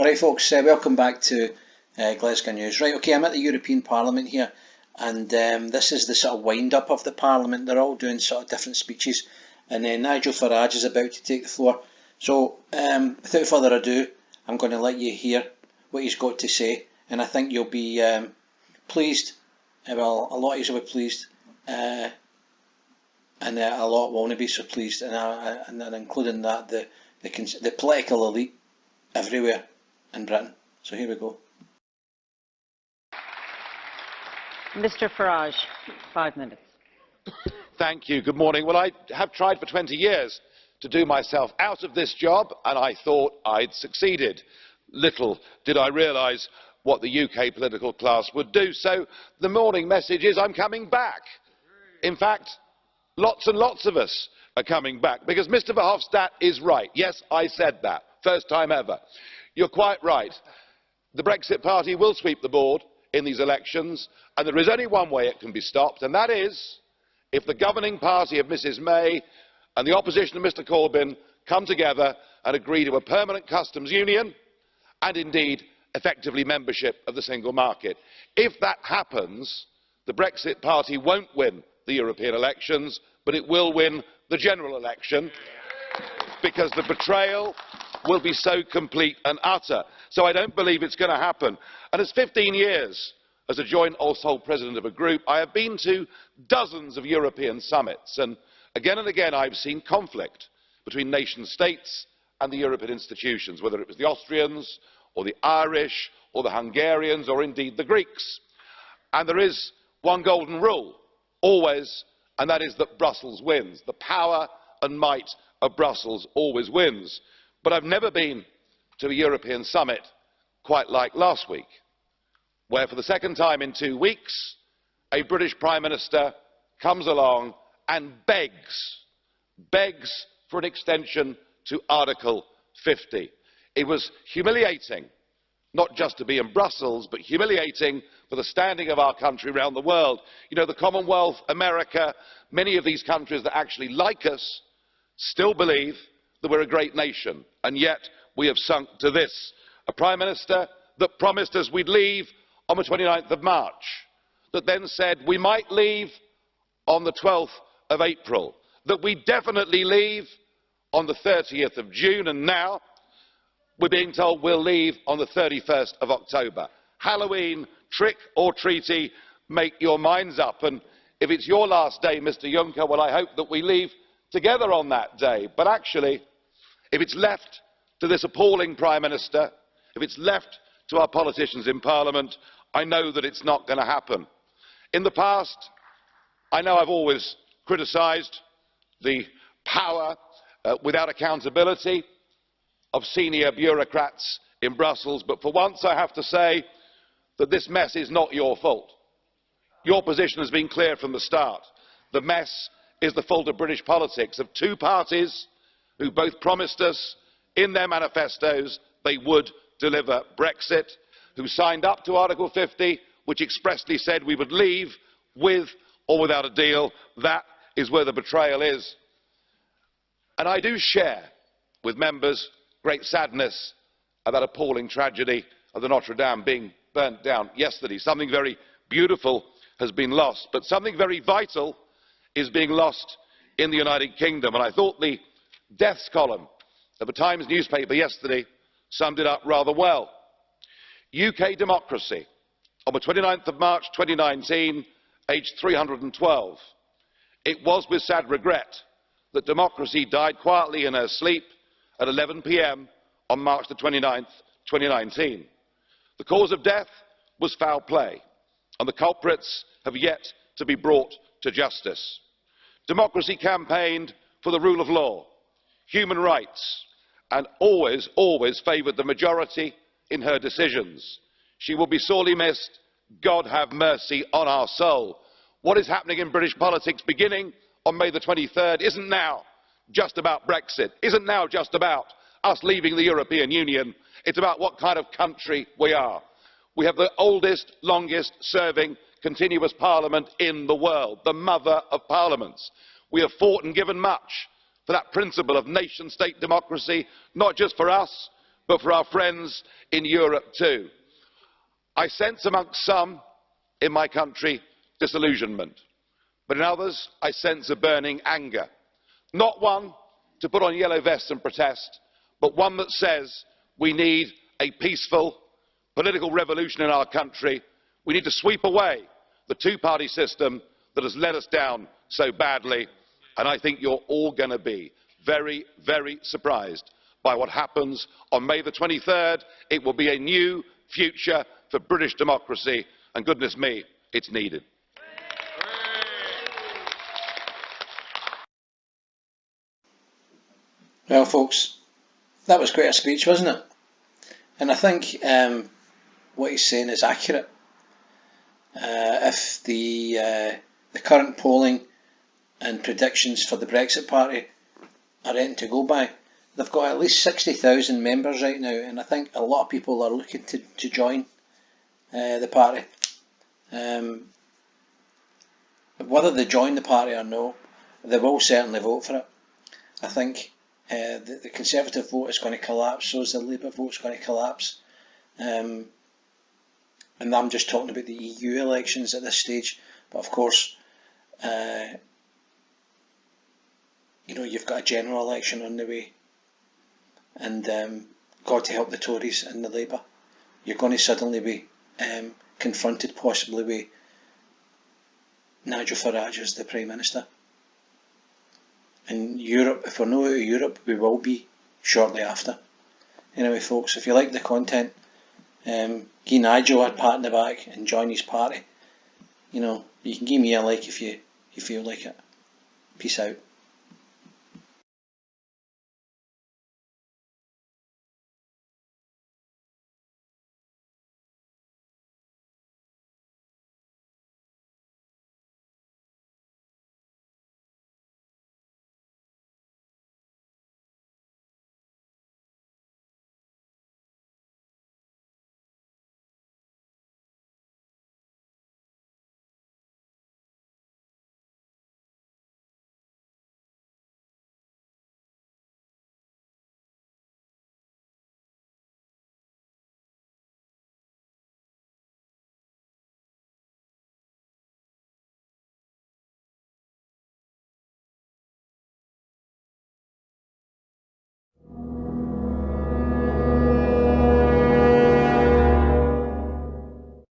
Alright folks, welcome back to Glesga News. Right, okay, I'm at the European Parliament here, and this is the sort of wind-up of the Parliament. They're all doing sort of different speeches, and then Nigel Farage is about to take the floor. So, without further ado, I'm going to let you hear what he's got to say, and I think you'll be pleased. Well, a lot of you will be pleased, and a lot won't be so pleased, and including that the political elite everywhere in Britain. So here we go. Mr. Farage, 5 minutes. Thank you. Good morning. Well, I have tried for 20 years to do myself out of this job, and I thought I'd succeeded. Little did I realise what the UK political class would do. So the morning message is I'm coming back. In fact, lots and lots of us are coming back, because Mr. Verhofstadt is right. Yes, I said that. First time ever. You're quite right. The Brexit Party will sweep the board in these elections, and there is only one way it can be stopped, and that is if the governing party of Mrs May and the opposition of Mr Corbyn come together and agree to a permanent customs union and indeed effectively membership of the single market. If that happens, the Brexit Party won't win the European elections, but it will win the general election, because the betrayal will be so complete and utter. So I don't believe it's going to happen. And as 15 years as a joint or sole president of a group, I have been to dozens of European summits, and again I've seen conflict between nation states and the European institutions, whether it was the Austrians or the Irish or the Hungarians or indeed the Greeks. And there is one golden rule, always, and that is that Brussels wins. The power and might of Brussels always wins. But I've never been to a European summit quite like last week, where for the second time in 2 weeks, a British Prime Minister comes along and begs for an extension to Article 50. It was humiliating, not just to be in Brussels, but humiliating for the standing of our country around the world. You know, the Commonwealth, America, many of these countries that actually like us still believe that we're a great nation, and yet we have sunk to this. A Prime Minister that promised us we'd leave on the 29th of March, that then said we might leave on the 12th of April, that we definitely leave on the 30th of June, and now we're being told we'll leave on the 31st of October. Halloween, trick or treaty, make your minds up. And if it's your last day, Mr Juncker, well, I hope that we leave together on that day. But actually, if it's left to this appalling Prime Minister, if it's left to our politicians in Parliament, I know that it's not going to happen. In the past, I know I've always criticised the power without accountability of senior bureaucrats in Brussels, but for once I have to say that this mess is not your fault. Your position has been clear from the start. The mess is the fault of British politics, of two parties who both promised us in their manifestos they would deliver Brexit, who signed up to Article 50, which expressly said we would leave with or without a deal. That is where the betrayal is. And I do share with members great sadness at that appalling tragedy of the Notre Dame being burnt down yesterday. Something very beautiful has been lost, but something very vital is being lost in the United Kingdom. And I thought the deaths column of the Times newspaper yesterday summed it up rather well. UK democracy, on the 29th of March 2019, aged 312. It was with sad regret that democracy died quietly in her sleep at 11 p.m. on March the 29th, 2019. The cause of death was foul play, and the culprits have yet to be brought to justice. Democracy campaigned for the rule of law, human rights, and always favoured the majority in her decisions. She will be sorely missed. God have mercy on our soul. What is happening in British politics beginning on May the 23rd isn't now just about Brexit, isn't now just about us leaving the European Union. It's about what kind of country we are. We have the oldest, longest serving continuous parliament in the world, the mother of parliaments. We have fought and given much for that principle of nation-state democracy, not just for us, but for our friends in Europe too. I sense amongst some in my country disillusionment, but in others I sense a burning anger. Not one to put on yellow vests and protest, but one that says we need a peaceful political revolution in our country. We need to sweep away the two-party system that has let us down so badly, and I think you're all going to be very, very surprised by what happens on May the 23rd. It will be a new future for British democracy, and goodness me, it's needed. Well, folks, that was quite a speech, wasn't it? And I think what he's saying is accurate. If the current polling and predictions for the Brexit Party are anything to go by, they've got at least 60,000 members right now, and I think a lot of people are looking to join the party. Whether they join the party or no, they will certainly vote for it. I think the Conservative vote is going to collapse, so is the Labour vote is going to collapse. And I'm just talking about the EU elections at this stage, but of course, you know, you've got a general election on the way, and God to help the Tories and the Labour, you're going to suddenly be confronted possibly with Nigel Farage as the Prime Minister. In Europe, if we're not out of Europe, we will be shortly after. Anyway, folks, if you like the content, give Nigel a pat in the back and join his party. You know, you can give me a like if you feel like it. Peace out.